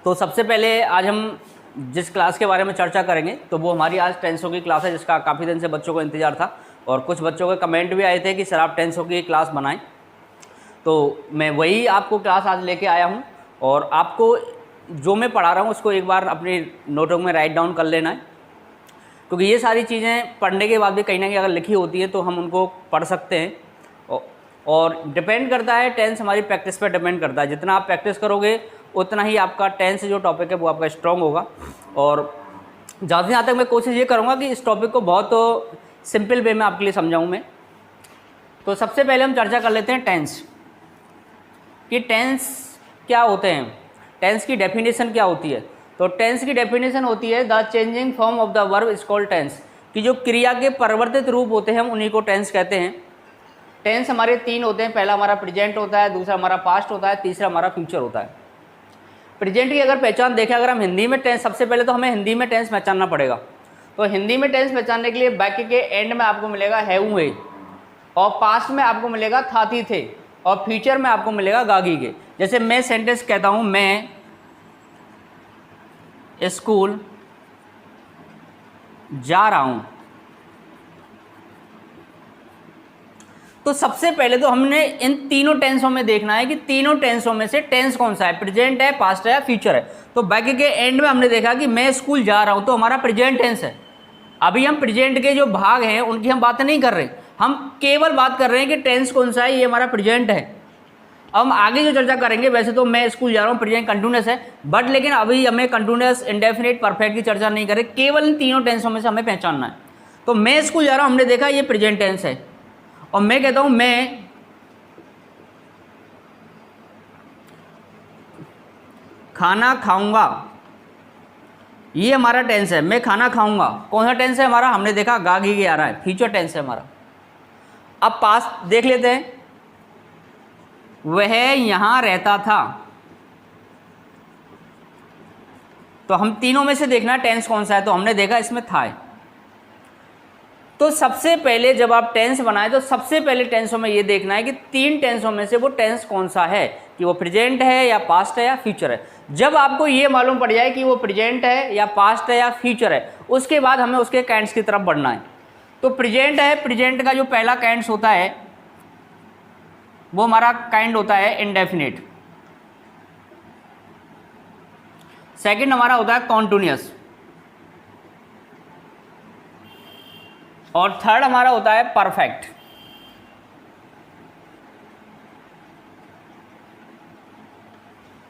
तो सबसे पहले आज हम जिस क्लास के बारे में चर्चा करेंगे तो वो हमारी आज टेंसों की क्लास है, जिसका काफ़ी दिन से बच्चों को इंतजार था और कुछ बच्चों के कमेंट भी आए थे कि सर आप टेंसों की क्लास बनाएं। तो मैं वही आपको क्लास आज लेके आया हूं और आपको जो मैं पढ़ा रहा हूं उसको एक बार अपनी नोटबुक में राइट डाउन कर लेना है, क्योंकि ये सारी चीज़ें पढ़ने के बाद भी कहीं ना कहीं अगर लिखी होती है तो हम उनको पढ़ सकते हैं। और डिपेंड करता है, टेंस हमारी प्रैक्टिस पर डिपेंड करता है। जितना आप प्रैक्टिस करोगे उतना ही आपका टेंस जो टॉपिक है वो आपका स्ट्रॉन्ग होगा। और ज़्यादा से ज़्यादा तक मैं कोशिश ये करूँगा कि इस टॉपिक को बहुत सिंपल वे में आपके लिए समझाऊँ मैं। तो सबसे पहले हम चर्चा कर लेते हैं टेंस कि टेंस क्या होते हैं, टेंस की डेफिनेशन क्या होती है। तो टेंस की डेफिनेशन होती है the changing form of the verb is called tense, कि जो क्रिया के परिवर्तित रूप होते हैं हम उन्हीं को टेंस कहते हैं। टेंस हमारे तीन होते हैं, पहला हमारा प्रेजेंट होता है, दूसरा हमारा पास्ट होता है, तीसरा हमारा फ्यूचर होता है। प्रेजेंट की अगर पहचान देखें, अगर हम हिंदी में टेंस, सबसे पहले तो हमें हिंदी में टेंस पहचानना पड़ेगा। तो हिंदी में टेंस पहचानने के लिए वाक्य के एंड में आपको मिलेगा है हुए, और पास्ट में आपको मिलेगा था थी थे, और फ्यूचर में आपको मिलेगा गागी के। जैसे मैं सेंटेंस कहता हूँ मैं स्कूल जा रहा हूँ, तो सबसे पहले तो हमने इन तीनों टेंसों में देखना है कि तीनों टेंसों में से टेंस कौन सा है, प्रेजेंट है, पास्ट है या फ्यूचर है। तो वाक्य के एंड में हमने देखा कि मैं स्कूल जा रहा हूं, तो हमारा प्रेजेंट टेंस है। अभी हम प्रेजेंट के जो भाग हैं उनकी हम बात नहीं कर रहे, हम केवल बात कर रहे हैं कि टेंस कौन सा है, ये हमारा प्रेजेंट है। अब हम आगे जो चर्चा करेंगे, वैसे तो मैं स्कूल जा रहा हूँ प्रेजेंट कंटिन्यूअस है, बट लेकिन अभी हमें कंटिन्यूअस, इंडेफिनिट, परफेक्ट की चर्चा नहीं करें, केवल इन तीनों टेंसों में से हमें पहचानना है। तो मैं स्कूल जा रहा हूँ, हमने देखा ये प्रेजेंट टेंस है, और मैं कहता हूं मैं खाना खाऊंगा, ये हमारा टेंस है। मैं खाना खाऊंगा कौन सा टेंस है हमारा, हमने देखा गा घी के आ रहा है, फ्यूचर टेंस है हमारा। अब पास्ट देख लेते हैं, वह यहां रहता था। तो हम तीनों में से देखना टेंस कौन सा है, तो हमने देखा इसमें था है। तो सबसे पहले जब आप टेंस बनाए तो सबसे पहले टेंसों में ये देखना है कि तीन टेंसों में से वो टेंस कौन सा है, कि वो प्रेजेंट है या पास्ट है या फ्यूचर है। जब आपको ये मालूम पड़ जाए कि वो प्रेजेंट है या पास्ट है या फ्यूचर है, उसके बाद हमें उसके कैंड्स की तरफ बढ़ना है। तो प्रेजेंट है, प्रेजेंट का जो पहला कैंड्स होता है वो हमारा काइंड होता है इंडेफिनिट। सेकेंड हमारा होता है कॉन्टिन्यूअस, और थर्ड हमारा होता है परफेक्ट।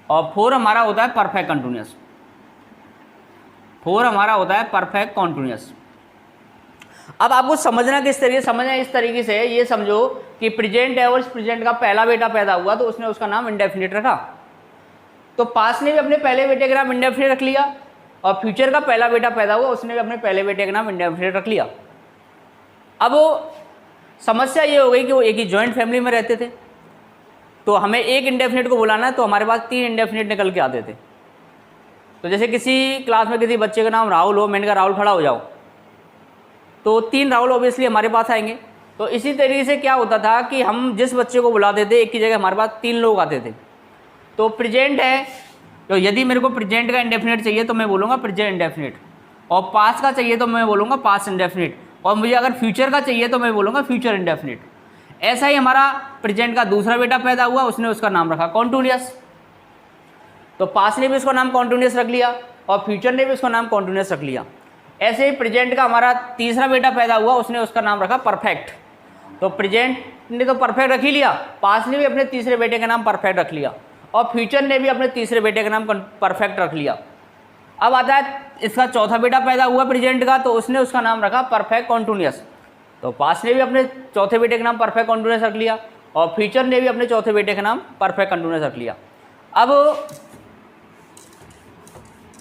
और फोर हमारा होता है परफेक्ट कंटिन्यूअस। फोर हमारा होता है परफेक्ट कॉन्टिन्यूअस। अब आपको समझना किस तरीके से समझना है, इस तरीके से ये समझो कि प्रेजेंट है और इस प्रेजेंट का पहला बेटा पैदा हुआ तो उसने उसका नाम इंडेफिनिट रखा। तो पास्ट ने भी अपने पहले बेटे का नाम इंडेफिनिट रख लिया, और फ्यूचर का पहला बेटा पैदा हुआ उसने भी अपने पहले बेटे का नाम इंडेफिनिट रख लिया। अब वो समस्या ये हो गई कि वो एक ही जॉइंट फैमिली में रहते थे, तो हमें एक इंडेफिनिट को बुलाना है तो हमारे पास तीन इंडेफिनिट निकल के आते थे। तो जैसे किसी क्लास में किसी बच्चे का नाम राहुल हो, मैंने कहा राहुल खड़ा हो जाओ, तो तीन राहुल ऑब्वियसली हमारे पास आएंगे। तो इसी तरीके से क्या होता था कि हम जिस बच्चे को बुलाते थे एक की जगह हमारे पास तीन लोग आते थे। तो प्रेजेंट है, तो यदि मेरे को प्रेजेंट का इंडेफिनिट चाहिए तो मैं बोलूँगा प्रेजेंट इंडेफिनिट, और पास्ट का चाहिए तो मैं बोलूँगा पास्ट इंडेफिनिट, और मुझे अगर फ्यूचर का चाहिए तो मैं बोलूँगा फ्यूचर इंडेफिनिट। ऐसा ही हमारा प्रेजेंट का दूसरा बेटा पैदा हुआ, उसने उसका नाम रखा कॉन्टिन्यूअस। तो पास्ट ने भी उसका नाम कॉन्टिन्यूअस रख लिया और फ्यूचर ने भी उसका नाम कॉन्टिन्यूअस रख लिया। ऐसे ही प्रेजेंट का हमारा तीसरा बेटा पैदा हुआ, उसने उसका नाम रखा परफेक्ट। तो प्रेजेंट ने तो परफेक्ट रख ही लिया, पास्ट ने भी अपने तीसरे बेटे का नाम परफेक्ट रख लिया, और फ्यूचर ने भी अपने तीसरे बेटे का नाम परफेक्ट रख लिया। अब आता है इसका चौथा बेटा पैदा हुआ प्रेजेंट का, तो उसने उसका नाम रखा परफेक्ट कॉन्टिन्यूअस। तो पास्ट ने भी अपने चौथे बेटे का नाम परफेक्ट कॉन्टिन्यूअस रख लिया, और फ्यूचर ने भी अपने चौथे बेटे का नाम परफेक्ट कॉन्टिन्यूअस रख लिया। अब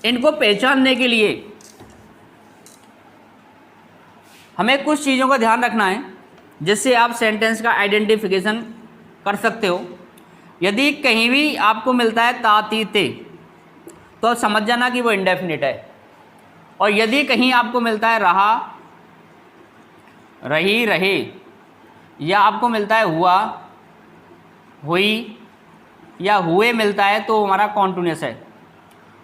इनको पहचानने के लिए हमें कुछ चीज़ों का ध्यान रखना है, जिससे आप सेंटेंस का आइडेंटिफिकेशन कर सकते हो। यदि कहीं भी आपको मिलता है ता ती ते, तो समझ जाना कि वो इंडेफिनिट है, और यदि कहीं आपको मिलता है रहा, रही, रहे, या आपको मिलता है हुआ, हुई, या हुए मिलता है, तो हमारा कॉन्टिन्यूअस है।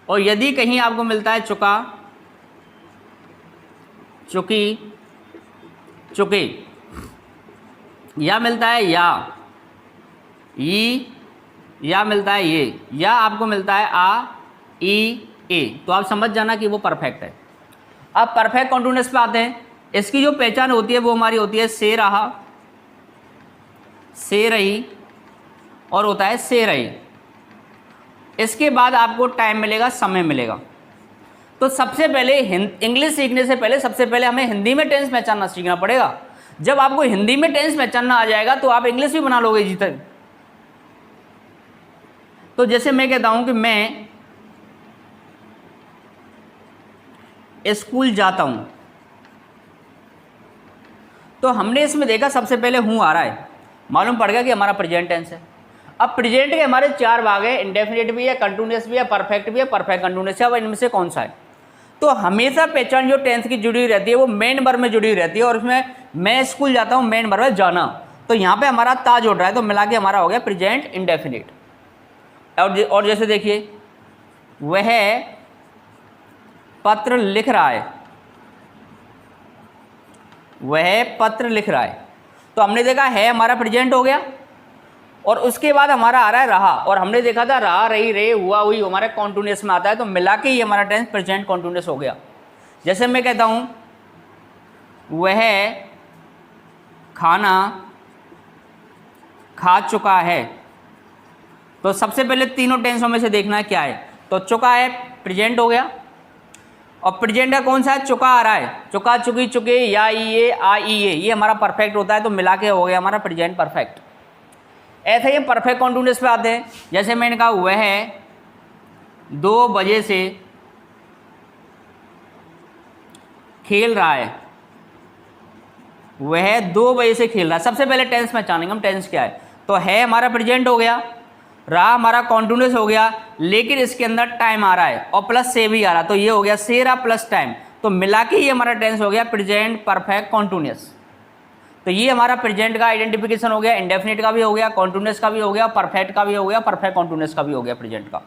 और यदि कहीं आपको मिलता है चुका, चुकी, चुके, या मिलता है या मिलता है ये, या आपको मिलता है आ, ई, ए, तो आप समझ जाना कि वो परफेक्ट है। अब परफेक्ट कॉन्टिन्यूअस पे आते हैं। इसकी जो पहचान होती है वो हमारी होती है से रहा, से रही, और होता है से रही। इसके बाद आपको टाइम मिलेगा, समय मिलेगा। तो सबसे पहले इंग्लिश सीखने से पहले सबसे पहले हमें हिंदी में टेंस पहचानना सीखना पड़ेगा। जब आपको हिंदी में टेंस पहचानना आ जाएगा तो आप इंग्लिश भी बना लोगे जी तक। तो जैसे मैं कहता हूं कि मैं स्कूल जाता हूं, तो हमने इसमें देखा सबसे पहले हूं आ रहा है, मालूम पड़ गया कि हमारा प्रेजेंट टेंस है। अब प्रेजेंट के हमारे 4 भाग है, इंडेफिनिट भी है, कंटिन्यूअस भी है, परफेक्ट भी है, परफेक्ट कंटिन्यूअस है। अब इनमें से कौन सा है? तो हमेशा पहचान जो टेंस की जुड़ी रहती है वो मेन वर्ब में जुड़ी रहती है, और उसमें मैं स्कूल जाता हूं मेन वर्ब है जाना, तो यहाँ पे हमारा ता जुड़ रहा है, तो मिला के हमारा हो गया प्रेजेंट इंडेफिनिट। और जैसे देखिए वह पत्र लिख रहा है, वह पत्र लिख रहा है, तो हमने देखा है हमारा प्रेजेंट हो गया, और उसके बाद हमारा आ रहा है रहा, और हमने देखा था रहा, रही, रे, हुआ, हुई हमारे कॉन्टिन्यूअस में आता है, तो मिला के ये हमारा टेंस प्रेजेंट कॉन्टिन्यूअस हो गया। जैसे मैं कहता हूं वह खाना खा चुका है, तो सबसे पहले तीनों टेंसों में से देखना है क्या है, तो चुका है प्रेजेंट हो गया, और प्रेजेंट का कौन सा है? चुका आ रहा है, चुका, चुकी, चुके, या, ई, आ, ई, ये हमारा परफेक्ट होता है, तो मिला के हो गया हमारा प्रेजेंट परफेक्ट। ऐसे ही परफेक्ट कॉन्टिन्यूअस पे आते हैं। जैसे मैंने कहा वह 2 बजे से खेल रहा है, वह 2 बजे से खेल रहा है। सबसे पहले टेंस पहचानेंगे हम, टेंस क्या है, तो है हमारा प्रेजेंट हो गया, रहा हमारा कॉन्टिन्यूअस हो गया, लेकिन इसके अंदर टाइम आ रहा है और प्लस से भी आ रहा है, तो ये हो गया से रहा प्लस टाइम, तो मिला के ये हमारा टेंस हो गया प्रेजेंट परफेक्ट कॉन्टिन्यूअस। तो ये हमारा प्रेजेंट का आइडेंटिफिकेशन हो गया, इंडेफिनिट का भी हो गया, कॉन्टिन्यूअस का भी हो गया, परफेक्ट का भी हो गया, परफेक्ट कॉन्टिन्यूअस का भी हो गया प्रेजेंट का।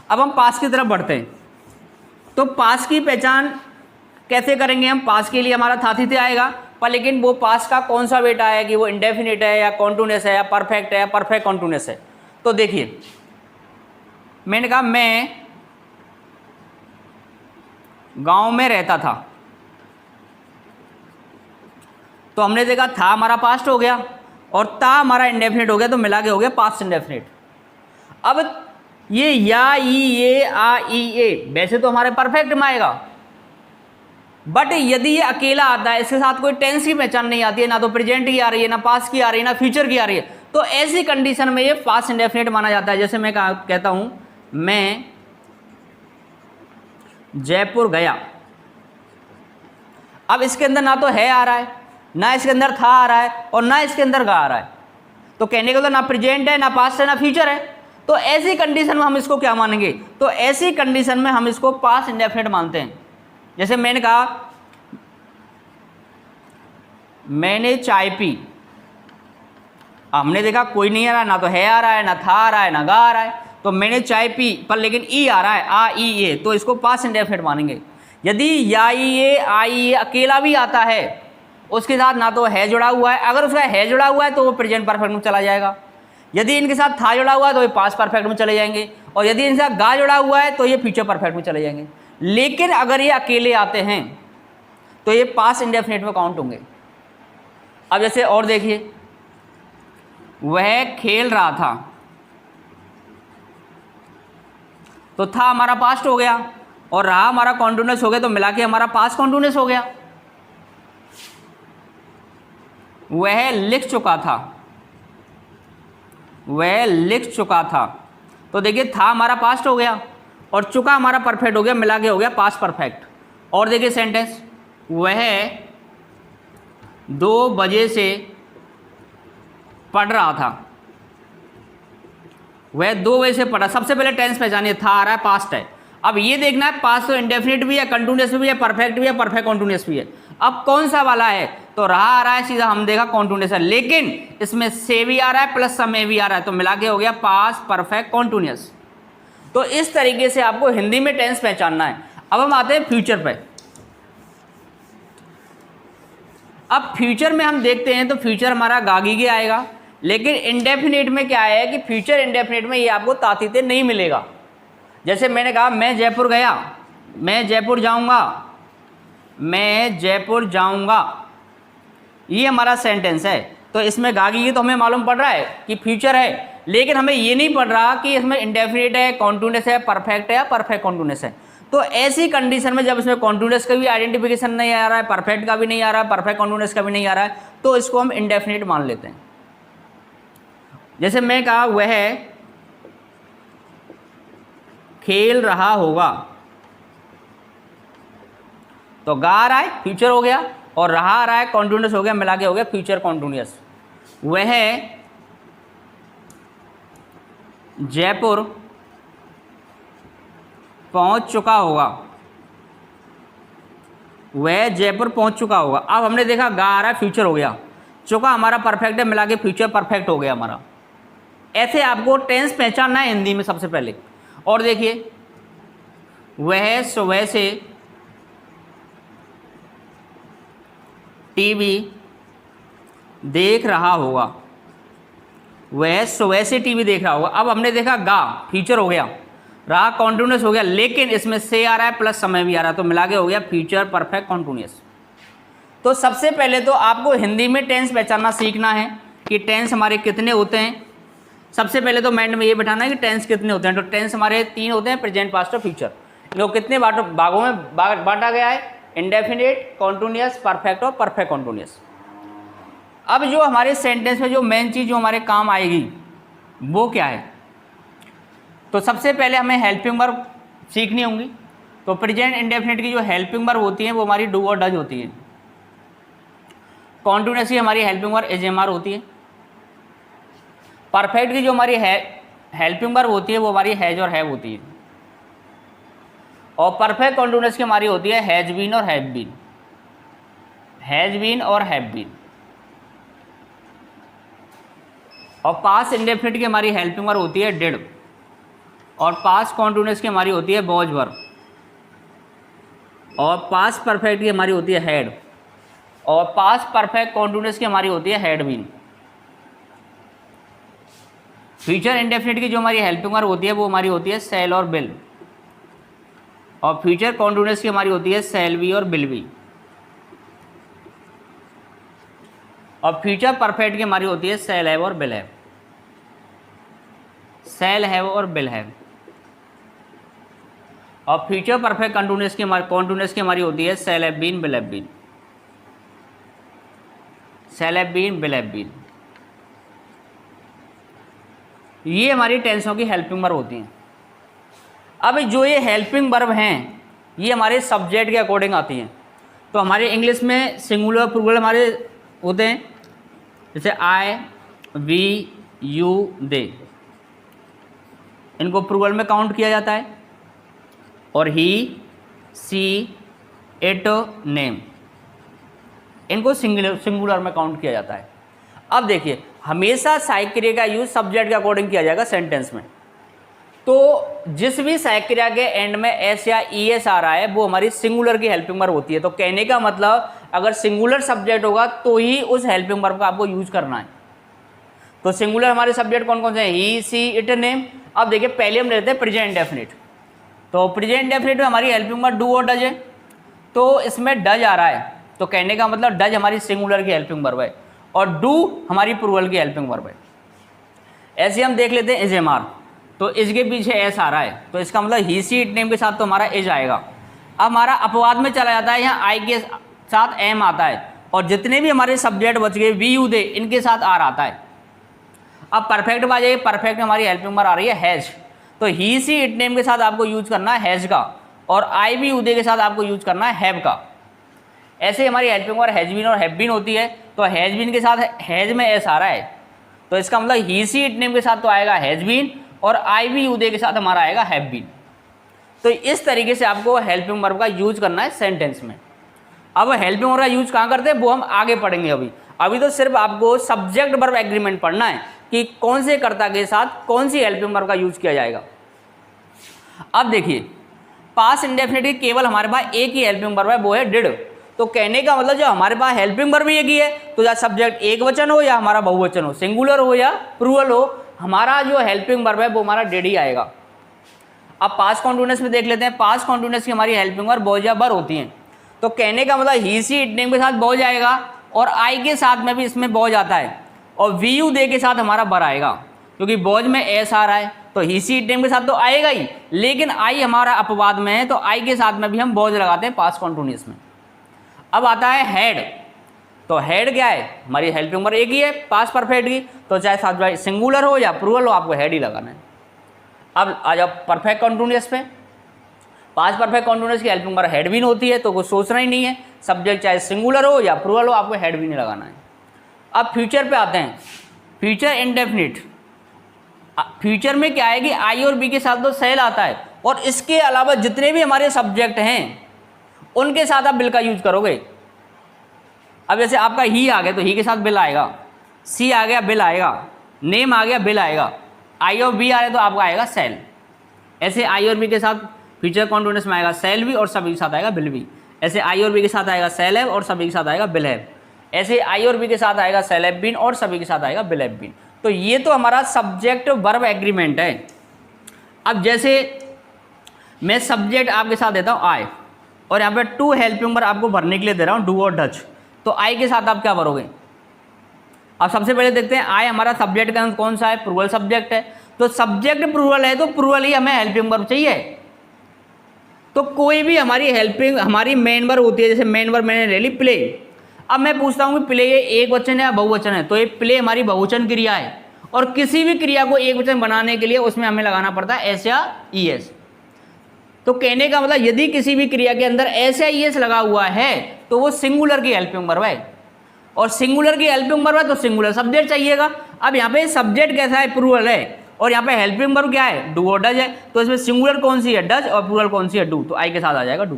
अब हम पास्ट की तरफ बढ़ते हैं। तो पास्ट की पहचान कैसे करेंगे हम? पास्ट के लिए हमारा था थी आएगा, पर लेकिन वो पास्ट का कौन सा बेटा है कि वो इंडेफिनिट है या कॉन्टिन्यूअस है या परफेक्ट है या परफेक्ट कॉन्टिन्यूअस है। तो देखिए मैंने कहा मैं गांव में रहता था, तो हमने देखा था हमारा पास्ट हो गया और ता हमारा इंडेफिनिट हो गया, तो मिला के हो गया पास्ट इंडेफिनिट। अब ये या, ई, ये, आ, ई, ए वैसे तो हमारे परफेक्ट में आएगा, बट यदि ये अकेला आता है, इसके साथ कोई टेंस की पहचान नहीं आती है, ना तो प्रेजेंट की आ रही है, ना पास्ट की आ रही है, ना फ्यूचर की आ रही है, तो ऐसी कंडीशन में ये पास्ट इंडेफिनिट माना जाता है। जैसे मैं कहता हूं मैं जयपुर गया, अब इसके अंदर ना तो है आ रहा है, ना इसके अंदर था आ रहा है, और ना इसके अंदर गा आ रहा है, तो कहने का तो ना प्रेजेंट है, ना पास्ट है, ना फ्यूचर है। तो ऐसी कंडीशन में हम इसको क्या मानेंगे? तो ऐसी कंडीशन में हम इसको पास्ट इंडेफिनिट मानते हैं। जैसे मैंने कहा मैंने चाय पी, हमने देखा कोई नहीं आ रहा, ना तो है आ रहा है, ना था आ रहा है, ना गा आ रहा है, तो मैंने चाय पी पर लेकिन ई आ रहा है, आ, ई, ए, तो इसको पास्ट इंडेफिनिट मानेंगे। यदि या, ई, ए, आ, ई, ए अकेला भी आता है, उसके साथ ना तो है जुड़ा हुआ है, अगर उसका है जुड़ा हुआ है तो वो प्रेजेंट परफेक्ट में चला जाएगा, यदि इनके साथ था जुड़ा हुआ है तो ये पास्ट परफेक्ट में चले जाएंगे, और यदि इनके साथ गा जुड़ा हुआ है तो ये फ्यूचर परफेक्ट में चले जाएंगे। लेकिन अगर ये अकेले आते हैं तो ये पास्ट इंडेफिनिट में काउंट होंगे। अब जैसे और देखिए वह खेल रहा था, तो था हमारा पास्ट हो गया और रहा हमारा कॉन्टिन्यूअस हो गया, तो मिला के हमारा पास्ट कॉन्टिन्यूअस हो गया। वह लिख चुका था, वह लिख चुका था, तो देखिए था हमारा पास्ट हो गया और चुका हमारा परफेक्ट हो गया, मिला के हो गया पास्ट परफेक्ट। और देखिए सेंटेंस वह 2 बजे से पढ़ रहा था, वह 2 बजे से पढ़ा, सबसे पहले टेंस पहचानिए, था आ रहा है, पास्ट है। अब ये देखना है पास्ट तो इंडेफिनिट भी है, कंटिन्यूअस भी है, परफेक्ट भी है, परफेक्ट कॉन्टिन्यूअस भी है। अब कौन सा वाला है? तो रहा आ रहा है, सीधा हम देखा कॉन्टिन्यूअस है, लेकिन इसमें से भी आ रहा है प्लस समय भी आ रहा है, तो मिला के हो गया पास्ट परफेक्ट कॉन्टिन्यूअस। तो इस तरीके से आपको हिंदी में टेंस पहचानना है। अब हम आते हैं फ्यूचर पे। अब फ्यूचर में हम देखते हैं तो फ्यूचर हमारा गागी के आएगा, लेकिन इंडेफिनिट में क्या है कि फ्यूचर इंडेफिनिट में ये आपको तातीते नहीं मिलेगा। जैसे मैंने कहा मैं जयपुर गया, मैं जयपुर जाऊंगा, मैं जयपुर जाऊंगा, ये हमारा सेंटेंस है। तो इसमें गागी की तो हमें मालूम पड़ रहा है कि फ्यूचर है, लेकिन हमें ये नहीं पड़ रहा कि इसमें इंडेफिनिट है, कॉन्टिन्यूअस है, परफेक्ट है या परफेक्ट कॉन्टिन्यूअस है। तो ऐसी कंडीशन में जब इसमें कॉन्टिन्यूअस का भी आइडेंटिफिकेशन नहीं आ रहा है, परफेक्ट का भी नहीं आ रहा है, परफेक्ट कॉन्टिन्यूअस का भी नहीं आ रहा है, तो इसको हम इंडेफिनिट मान लेते हैं। जैसे मैं कहा वह खेल रहा होगा, तो गा आ रहा है फ्यूचर हो गया, और रहा आ रहा है कॉन्टिन्यूअस हो गया, मिला के हो गया फ्यूचर कॉन्टिन्यूअस। वह जयपुर पहुंच चुका होगा, वह जयपुर पहुंच चुका होगा। अब हमने देखा गा आ रहा है फ्यूचर हो गया, चुका हमारा परफेक्ट है, मिला के फ्यूचर परफेक्ट हो गया हमारा। ऐसे आपको टेंस पहचानना है हिंदी में सबसे पहले। और देखिए वह सुबह से टीवी देख रहा होगा, वह सुबह से टीवी देख रहा होगा। अब हमने देखा गा फ्यूचर हो गया, रहा कॉन्टिन्यूअस हो गया, लेकिन इसमें से आ रहा है प्लस समय भी आ रहा है, तो मिला के हो गया फ्यूचर परफेक्ट कॉन्टिन्यूअस। तो सबसे पहले तो आपको हिंदी में टेंस पहचानना सीखना है कि टेंस हमारे कितने होते हैं। सबसे पहले तो माइंड में ये बैठाना है कि टेंस कितने होते हैं। तो टेंस हमारे 3 होते हैं, प्रेजेंट, पास्ट और फ्यूचर। इनको कितने भागों में बांटा गया है? इंडेफिनिट, कॉन्टिन्यूअस, परफेक्ट और परफेक्ट कॉन्टिन्यूअस। अब जो हमारे सेंटेंस में जो मेन चीज़ जो हमारे काम आएगी वो क्या है? तो सबसे पहले हमें हेल्पिंग वर्ब सीखनी होंगी। तो प्रेजेंट इंडेफिनिट की जो हेल्पिंग वर्ब होती हैं वो हमारी डू और डज होती है। कॉन्टिन्यूअस की हमारी helping verb as am are होती है। परफेक्ट की जो हमारी हेल्पिंग वर्ब होती है वो हमारी हैज और हैव होती है। और परफेक्ट कॉन्टिन्यूअस की हमारी होती है हैज बीन और हैव बीन, हैज बीन और हैव बीन। और पास्ट इंडेफिनिट की हमारी हेल्पिंग वर्ब होती है डिड, और पास्ट कॉन्टिन्यूअस की हमारी होती है वॉज वर्ब, और पास्ट परफेक्ट की हमारी होती है हैड, और पास्ट परफेक्ट कॉन्टिन्यूअस की हमारी होती है हैड बीन। फ्यूचर इंडेफिनिट की जो हमारी हेल्पिंग वर्ब होती है वो हमारी होती है सेल और बिल, और फ्यूचर कॉन्टिन्यूअस की हमारी होती है सेल बी और बिल बी। और फ्यूचर परफेक्ट की हमारी होती है सेल हैव और बिल हैव, सेल हैव और बिल हैव। और फ्यूचर परफेक्ट कॉन्टिन्यूअस की हमारी होती है shall have been, will have been, shall have been, will have been. ये हमारी टेंसों की हेल्पिंग वर्ब होती हैं। अब जो ये हेल्पिंग वर्ब हैं ये हमारे सब्जेक्ट के अकॉर्डिंग आती हैं। तो हमारे इंग्लिश में सिंगुलर प्लूरल हमारे होते हैं, जैसे आई, वी, यू, दे, इनको प्लूरल में काउंट किया जाता है। और ही, सी, इट, नेम, इनको सिंगुलर में काउंट किया जाता है। अब देखिए हमेशा सहायक क्रिया का यूज सब्जेक्ट के अकॉर्डिंग किया जाएगा सेंटेंस में। तो जिस भी सहायक क्रिया के एंड में एस या ई एस आ रहा है वो हमारी सिंगुलर की हेल्पिंग वर्ब होती है। तो कहने का मतलब अगर सिंगुलर सब्जेक्ट होगा तो ही उस हेल्पिंग वर्ब का आपको यूज करना है। तो सिंगुलर हमारे सब्जेक्ट कौन कौन से हैं? ही, सी, इट, नेम। अब देखिए पहले हम लेते हैं प्रेजेंट इंडेफिनिट। तो प्रेजेंट इंडेफिनिट में हमारी हेल्पिंग वर्ब डू और डज है। तो इसमें डज आ रहा है तो कहने का मतलब डज हमारी सिंगुलर की हेल्पिंग वर्ब है और डू हमारी प्लूरल की हेल्पिंग वर्ब है। ऐसे हम देख लेते हैं इज एम आर। तो इज के पीछे एस आ रहा है तो इसका मतलब ही, सी, इट, नेम के साथ तो हमारा इज आएगा। अब हमारा अपवाद में चला जाता है, यहाँ आई के साथ एम आता है और जितने भी हमारे सब्जेक्ट बच गए वी, यू, दे, इनके साथ आर आता है। अब परफेक्ट आ जाइए, परफेक्ट में हमारी हेल्पिंग वर्ब आ रही है हैज। तो ही, सी, इट, नेम के साथ आपको यूज करना है हैज का, और आई, वी, यू, दे के साथ आपको यूज करना है हैव का। ऐसे हमारी हेल्पिंग वर्ब हैज बीन और हैव बीन होती है। तो हैज बीन के साथ हैज में एस आ रहा है तो इसका मतलब ही, सी, इट, नेम के साथ तो आएगा हैज बीन और आई, वी, यू, दे के साथ हमारा आएगा हैव बीन। तो इस तरीके से आपको हेल्पिंग वर्ब का यूज करना है सेंटेंस में। अब हेल्पिंग वर्ब का यूज कहाँ करते हैं वो हम आगे पढ़ेंगे। अभी तो सिर्फ आपको सब्जेक्ट वर्ब एग्रीमेंट पढ़ना है कि कौन से कर्ता के साथ कौन सी हेल्पिंग वर्ब का यूज किया जाएगा। अब देखिए पास्ट इंडेफिनिट की केवल हमारे पास एक ही हेल्पिंग वर्ब है, वो है डिड। तो कहने का मतलब जो हमारे पास हेल्पिंग वर्ब एक ही है, तो या सब्जेक्ट एक वचन हो या हमारा बहुवचन हो, सिंगुलर हो या प्लूरल हो, हमारा जो हेल्पिंग वर्ब है वो हमारा डिड ही आएगा। अब पास्ट कॉन्टिन्यूअस में देख लेते हैं। पास्ट कॉन्टिन्यूअस की हमारी हेल्पिंग वर्ब वॉज या वर होती हैं। तो कहने का मतलब ही सी इट नेम के साथ वॉज आएगा और आई के साथ में भी इसमें वॉज आता है, और वी यू दे के साथ हमारा वर आएगा, क्योंकि वॉज में एस आ रहा है तो ही सी इट नेम के साथ तो आएगा ही, लेकिन आई हमारा अपवाद में है तो आई के साथ में भी हम वॉज लगाते हैं पास्ट कॉन्टिन्यूअस में। अब आता है हेड। तो हेड क्या है, हमारी हेल्पिंग वर्ब एक ही है पास्ट परफेक्ट की, तो चाहे साथ सिंगुलर हो या प्लूरल हो आपको हेड ही लगाना है। अब आ जाओ परफेक्ट कॉन्टिन्यूअस पे। पास्ट परफेक्ट कॉन्टिन्यूअस की हेल्पिंग वर्ब हेड भी होती है, तो कुछ सोचना ही नहीं है, सब्जेक्ट चाहे सिंगुलर हो या प्लूरल हो आपको हेड भी नहीं लगाना है। अब फ्यूचर पे आते हैं। फ्यूचर इंडेफिनिट, फ्यूचर में क्या है कि आई और बी के साथ तो सेल आता है, और इसके अलावा जितने भी हमारे सब्जेक्ट हैं उनके साथ आप बिल का यूज करोगे। अब जैसे आपका ही आ गया तो ही के साथ बिल आएगा, सी आ गया बिल आएगा, नेम आ गया बिल आएगा, आई और बी आ रहे तो आपका आएगा सेल। ऐसे आई और बी के साथ फ्यूचर कॉन्टिन्यूअस में आएगा सेल भी और सभी के साथ आएगा बिल भी। ऐसे आई और बी के साथ आएगा सेल हैव और सभी के साथ आएगा बिल हैव। ऐसे आई और बी के साथ आएगा सेल हैव बीन और सभी के साथ आएगा बिल हैव बीन। तो ये तो हमारा सब्जेक्ट वर्ब एग्रीमेंट है। अब जैसे मैं सब्जेक्ट आपके साथ देता हूँ आई, और यहाँ पे टू हेल्पिंग वर्ब आपको भरने के लिए दे रहा हूँ डू और डच, तो आई के साथ आप क्या भरोगे। अब सबसे पहले देखते हैं आई हमारा सब्जेक्ट का कौन सा है, प्लूरल सब्जेक्ट है, तो सब्जेक्ट प्लूरल है तो प्लूरल ही हमें हेल्पिंग वर्ब चाहिए। तो कोई भी हमारी हेल्पिंग हमारी मेन वर्ब होती है, जैसे मेन वर्ब मैंने ले ली प्ले। अब मैं पूछता हूँ कि प्ले ये एक वचन है या बहुवचन है, तो ये प्ले हमारी बहुवचन क्रिया है, और किसी भी क्रिया को एक वचन बनाने के लिए उसमें हमें लगाना पड़ता है एस या ई एस। तो कहने का मतलब यदि किसी भी क्रिया के अंदर एस या ई एस लगा हुआ है तो वो सिंगुलर की हेल्पिंग वर्ब है, और सिंगुलर की हेल्पिंग वर्ब है तो सिंगुलर सब्जेक्ट चाहिएगा। अब यहाँ पे सब्जेक्ट कैसा है, प्लूरल है, और यहाँ पे हेल्पिंग वर्ब क्या है, डू और डज है, तो इसमें सिंगुलर कौन सी है, डज, और प्लूरल कौन सी है, डू, तो आई के साथ आ जाएगा डू।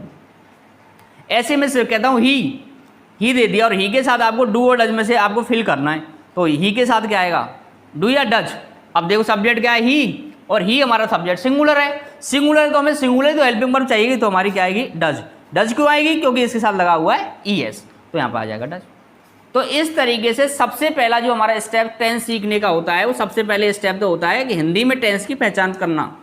ऐसे में सिर्फ कहता हूँ ही दे दिया, और ही के साथ आपको डू और डज में से आपको फिल करना है, तो ही के साथ क्या आएगा, डू या डज। अब देखो सब्जेक्ट क्या है, ही, और ही हमारा सब्जेक्ट सिंगुलर है, सिंगुलर तो हमें सिंगुलर तो हेल्पिंग वर्ब चाहिए, तो हमारी क्या आएगी, डज। डज क्यों आएगी, क्योंकि इसके साथ लगा हुआ है ई एस, तो यहाँ पर आ जाएगा डज। तो इस तरीके से सबसे पहला जो हमारा स्टेप टेंस सीखने का होता है, वो सबसे पहले स्टेप तो होता है कि हिंदी में टेंस की पहचान करना।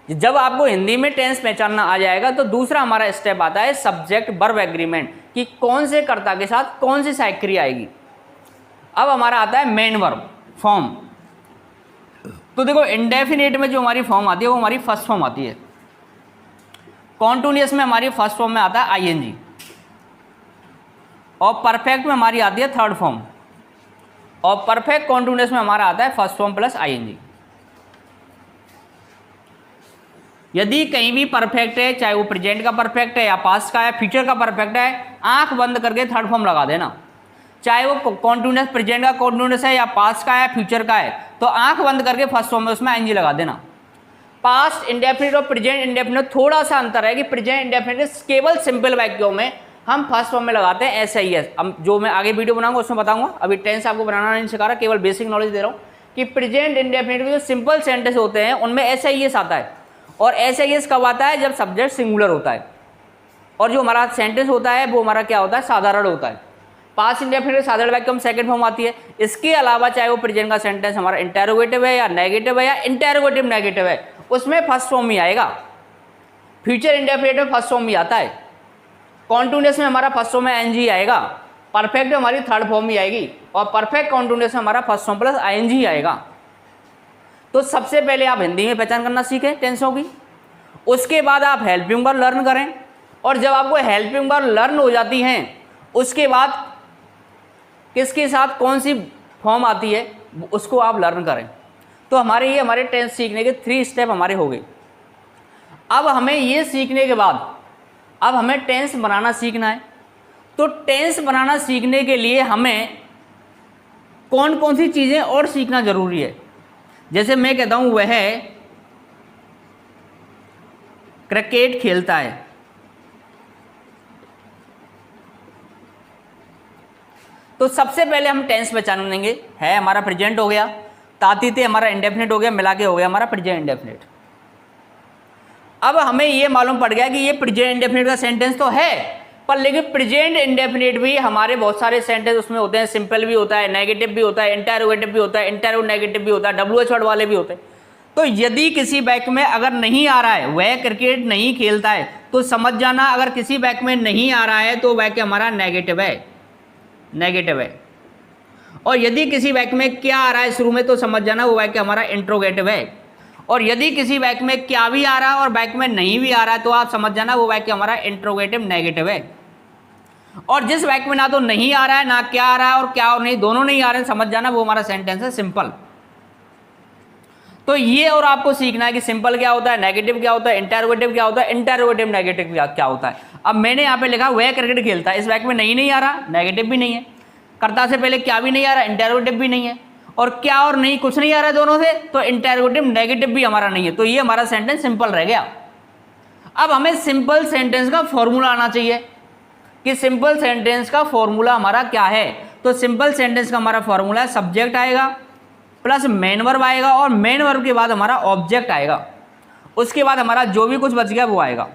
जब आपको हिंदी में टेंस पहचानना आ जाएगा तो दूसरा हमारा स्टेप आता है सब्जेक्ट वर्ब एग्रीमेंट, कि कौन से कर्ता के साथ कौन सी सहायक क्रिया आएगी। अब हमारा आता है मेन वर्ब फॉर्म। तो देखो इंडेफिनिट में जो हमारी फॉर्म आती है वो हमारी फर्स्ट फॉर्म आती है, कॉन्टिन्यूअस में हमारी फर्स्ट फॉर्म में आता है आईएनजी, और परफेक्ट में हमारी आती है थर्ड फॉर्म, और परफेक्ट कॉन्टिन्यूअस में हमारा आता है फर्स्ट फॉर्म प्लस आईएनजी। यदि कहीं भी परफेक्ट है, चाहे वो प्रेजेंट का परफेक्ट है या पास्ट का है, फ्यूचर का परफेक्ट है, आंख बंद करके थर्ड फॉर्म लगा देना। चाहे वो कॉन्टिन्यूअस प्रेजेंट का कॉन्टिन्यूअस है या पास्ट का है फ्यूचर का है, तो आंख बंद करके फर्स्ट फॉर्म में उसमें आईएनजी लगा देना। पास्ट इंडेफिनिट और प्रेजेंट इंडेफिनिट थोड़ा सा अंतर है कि प्रेजेंट इंडेफिनिट केवल सिंपल वाक्यों में हम फर्स्ट फॉर्म में लगाते हैं एस आई एस। अब जो मैं आगे वीडियो बनाऊंगा उसमें बताऊंगा, अभी टेंस आपको बनाना नहीं सिखा रहा, केवल बेसिक नॉलेज दे रहा हूँ कि प्रेजेंट इंडेफिनिट में जो सिंपल सेंटेंस होते हैं उनमें एस आई एस आता है, और एस आई एस कब आता है, जब सब्जेक्ट सिंगुलर होता है, और जो हमारा सेंटेंस होता है वो हमारा क्या होता है, साधारण होता है। पास्ट इंडेफिनिट साधारण वाक्य में सेकंड फॉर्म आती है। इसके अलावा चाहे वो प्रेजेंट का सेंटेंस हमारा इंटेरोगेटिव है या नेगेटिव है या इंटेरोगेटिव नेगेटिव है, उसमें फर्स्ट फॉर्म ही आएगा। फ्यूचर इंडेफिनिट में फर्स्ट फॉर्म ही आता है, कॉन्टिन्यूअस में हमारा फर्स्ट फॉर्म में एनजी आएगा, परफेक्ट में हमारी थर्ड फॉर्म ही आएगी, और परफेक्ट कॉन्टिन्यूअस में हमारा फर्स्ट फॉर्म प्लस आईएनजी आएगा। तो सबसे पहले आप हिंदी में पहचान करना सीखें टेंसों की, उसके बाद आप हेल्पिंग वर्ब लर्न करें, और जब आपको हेल्पिंग वर्ब लर्न हो जाती हैं उसके बाद किसके साथ कौन सी फॉर्म आती है उसको आप लर्न करें। तो हमारे ये हमारे टेंस सीखने के 3 स्टेप हमारे हो गए। अब हमें ये सीखने के बाद अब हमें टेंस बनाना सीखना है। तो टेंस बनाना सीखने के लिए हमें कौन कौन सी चीज़ें और सीखना ज़रूरी है। जैसे मैं कहता हूँ वह क्रिकेट खेलता है, तो सबसे पहले हम टेंस पहचान लेंगे। है हमारा प्रेजेंट हो गया, ताती थे हमारा इंडेफिनिट हो गया, मिला के हो गया हमारा प्रेजेंट इंडेफिनिट। अब हमें ये मालूम पड़ गया कि ये प्रेजेंट इंडेफिनिट का सेंटेंस तो है, पर लेकिन प्रेजेंट इंडेफिनिट भी हमारे बहुत सारे सेंटेंस उसमें होते हैं। सिंपल भी होता है, नेगेटिव भी होता है, इंटरोगेटिव भी होता है, इंटरो नेगेटिव भी होता है, WH वर्ड वाले भी होते हैं। तो यदि किसी वाक्य में अगर नहीं आ रहा है वह क्रिकेट नहीं खेलता है, तो समझ जाना अगर किसी वाक्य में नहीं आ रहा है तो वाक्य हमारा नेगेटिव है, नेगेटिव है। और यदि किसी वाक्य में क्या आ रहा है शुरू में, तो समझ जाना वो वाक्य हमारा इंट्रोगेटिव है। और यदि किसी वाक्य में क्या भी आ रहा है और वाक्य में नहीं भी आ रहा है, तो आप समझ जाना वो वाक्य हमारा इंट्रोगेटिव नेगेटिव है। और जिस वाक्य में ना तो नहीं आ रहा है, ना क्या आ रहा है, और क्या और नहीं दोनों नहीं आ रहे हैं, समझ जाना वो हमारा सेंटेंस है सिंपल। तो ये और आपको सीखना है कि सिंपल क्या होता है, नेगेटिव क्या होता है, इंटरोगेटिव क्या होता है, इंटरोगेटिव नेगेटिव क्या होता है। अब मैंने यहाँ पे लिखा वह क्रिकेट खेलता है, इस वाक्य में नहीं आ रहा, नेगेटिव भी नहीं है, कर्ता से पहले क्या भी नहीं आ रहा, इंटरोगेटिव भी नहीं है, और क्या और नहीं कुछ नहीं आ रहा है दोनों से, तो इंटरोगेटिव नेगेटिव भी हमारा नहीं है। तो ये हमारा सेंटेंस सिंपल रह गया। अब हमें सिंपल सेंटेंस का फॉर्मूला आना चाहिए कि सिंपल सेंटेंस का फॉर्मूला हमारा क्या है। तो सिंपल सेंटेंस का हमारा फॉर्मूला है सब्जेक्ट आएगा प्लस मेन वर्ब आएगा, और मेन वर्ब के बाद हमारा ऑब्जेक्ट आएगा, उसके बाद हमारा जो भी कुछ बच गया वो आएगा।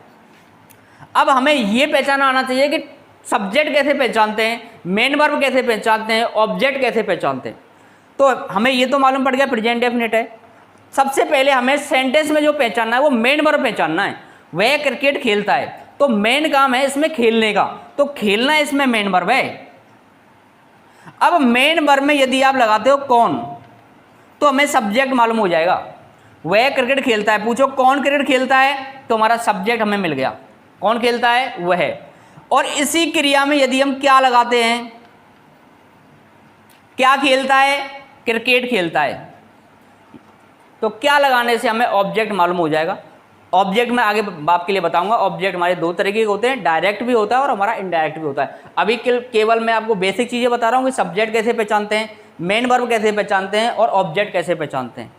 अब हमें ये पहचाना आना चाहिए कि सब्जेक्ट कैसे पहचानते हैं, मेन वर्ब कैसे पहचानते हैं, ऑब्जेक्ट कैसे पहचानते हैं। तो हमें ये तो मालूम पड़ गया प्रेजेंट डेफिनेट है। सबसे पहले हमें सेंटेंस में जो पहचानना है वो मेन वर्ब पहचानना है। वह क्रिकेट खेलता है, तो मेन काम है इसमें खेलने का, तो खेलना इसमें मेन वर्ब है। अब मेन वर्ब में यदि आप लगाते हो कौन, तो हमें सब्जेक्ट मालूम हो जाएगा। वह क्रिकेट खेलता है, पूछो कौन क्रिकेट खेलता है, तो हमारा सब्जेक्ट हमें मिल गया, कौन खेलता है वह। और इसी क्रिया में यदि हम क्या लगाते हैं, क्या खेलता है, क्रिकेट खेलता है, तो क्या लगाने से हमें ऑब्जेक्ट मालूम हो जाएगा। ऑब्जेक्ट मैं आगे आपके लिए बताऊंगा। ऑब्जेक्ट हमारे दो तरीके के होते हैं, डायरेक्ट भी होता है और हमारा इनडायरेक्ट भी होता है। अभी केवल मैं आपको बेसिक चीज़ें बता रहा हूँ कि सब्जेक्ट कैसे पहचानते हैं, मेन वर्ब कैसे पहचानते हैं और ऑब्जेक्ट कैसे पहचानते हैं।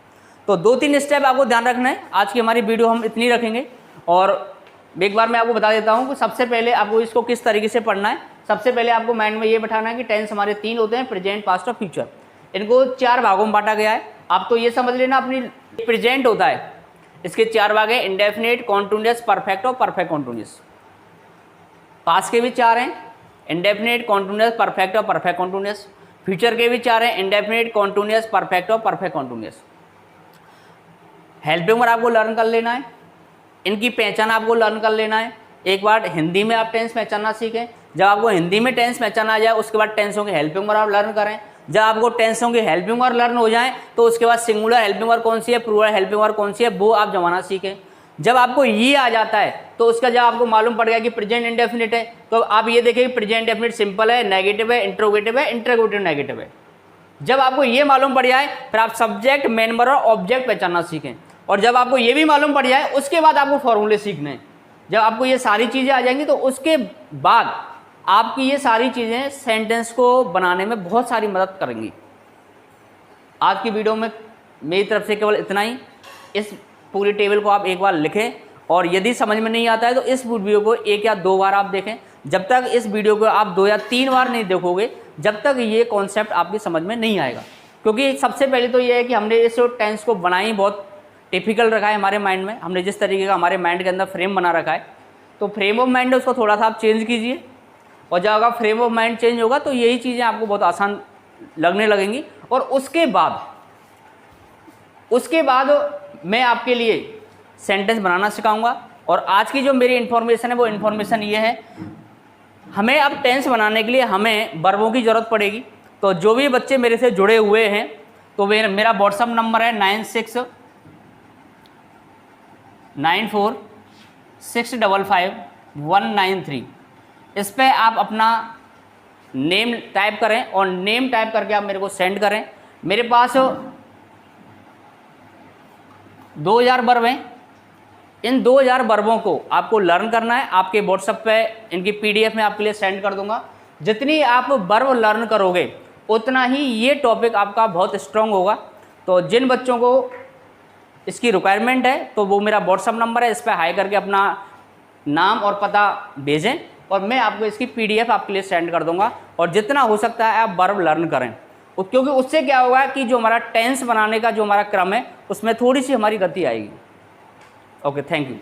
तो 2-3 स्टेप आपको ध्यान रखना है। आज की हमारी वीडियो हम इतनी रखेंगे, और एक बार मैं आपको बता देता हूँ कि सबसे पहले आपको इसको किस तरीके से पढ़ना है। सबसे पहले आपको माइंड में ये बैठाना है कि टेंस हमारे 3 होते हैं, प्रेजेंट, पास्ट और फ्यूचर। इनको 4 भागों में बांटा गया है। आप तो ये समझ लेना अपनी प्रेजेंट होता है, इसके 4 भाग हैं, इंडेफिनिट, कॉन्टिन्यूअस, परफेक्ट और परफेक्ट कॉन्टिन्यूअस। पास्ट के भी 4 हैं, इंडेफिनिट, कॉन्टिन्यूअस, परफेक्ट और परफेक्ट कॉन्टिन्यूअस। फ्यूचर के भी 4 हैं, इंडेफिनिट, कॉन्टिन्यूअस, परफेक्ट और परफेक्ट कॉन्टिन्यूअस। हेल्पिंग वर्ब आपको लर्न कर लेना है, इनकी पहचान आपको लर्न कर लेना है। एक बार हिंदी में आप टेंस पहचानना सीखें, जब आपको हिंदी में टेंस पहचाना आ जाए उसके बाद टेंसों के हेल्पिंग वर्ब आप लर्न करें। जब आपको टेंसों की हेल्पिंग वर्ब लर्न हो जाए तो उसके बाद सिंगुलर हेल्पिंग वर्ब कौन सी है, प्लूरल हेल्पिंग वर्ब कौन सी है, वो आप जमाना सीखें। जब आपको ये आ जाता है तो उसका जब आपको मालूम पड़ गया कि प्रेजेंट इंडेफिनिट है, तो आप ये देखिए कि प्रेजेंट इंडेफिनिट सिंपल है, नेगेटिव है, इंट्रोगेटिव है, इंटरोगेटिव नेगेटिव है। जब आपको ये मालूम पड़ जाए फिर आप सब्जेक्ट, मेन वर्ब और ऑब्जेक्ट पहचानना सीखें। और जब आपको ये भी मालूम पड़ जाए उसके बाद आपको फॉर्मूले सीखने हैं। जब आपको ये सारी चीज़ें आ जाएंगी तो उसके बाद आपकी ये सारी चीज़ें सेंटेंस को बनाने में बहुत सारी मदद करेंगी। आज की वीडियो में मेरी तरफ से केवल इतना ही। इस पूरी टेबल को आप एक बार लिखें, और यदि समझ में नहीं आता है तो इस वीडियो को 1 या 2 बार आप देखें। जब तक इस वीडियो को आप 2 या 3 बार नहीं देखोगे, जब तक ये कॉन्सेप्ट आपकी समझ में नहीं आएगा। क्योंकि सबसे पहले तो ये है कि हमने इस टेंस को बनाई बहुत टिपिकल रखा है हमारे माइंड में। हमने जिस तरीके का हमारे माइंड के अंदर फ्रेम बना रखा है, तो फ्रेम ऑफ माइंड है उसको थोड़ा सा आप चेंज कीजिए, और जब आपका फ्रेम ऑफ माइंड चेंज होगा तो यही चीज़ें आपको बहुत आसान लगने लगेंगी। और उसके बाद मैं आपके लिए सेंटेंस बनाना सिखाऊंगा। और आज की जो मेरी इन्फॉर्मेशन है वो इन्फॉर्मेशन ये है, हमें अब टेंस बनाने के लिए हमें वर्बों की ज़रूरत पड़ेगी। तो जो भी बच्चे मेरे से जुड़े हुए हैं, तो मेरा व्हाट्सअप नंबर है 9694655193। इस पर आप अपना नेम टाइप करें, और नेम टाइप करके आप मेरे को सेंड करें। मेरे पास 2000 वर्ब हैं। इन 2000 वर्बों को आपको लर्न करना है। आपके व्हाट्सएप पे इनकी PDF में आपके लिए सेंड कर दूंगा। जितनी आप वर्ब लर्न करोगे उतना ही ये टॉपिक आपका बहुत स्ट्रॉन्ग होगा। तो जिन बच्चों को इसकी रिक्वायरमेंट है तो वो मेरा व्हाट्सअप नंबर है, इस पर हाई करके अपना नाम और पता भेजें, और मैं आपको इसकी PDF आपके लिए सेंड कर दूंगा। और जितना हो सकता है आप वर्ब लर्न करें, क्योंकि उससे क्या होगा कि जो हमारा टेंस बनाने का जो हमारा क्रम है उसमें थोड़ी सी हमारी गति आएगी। Okay, thank you.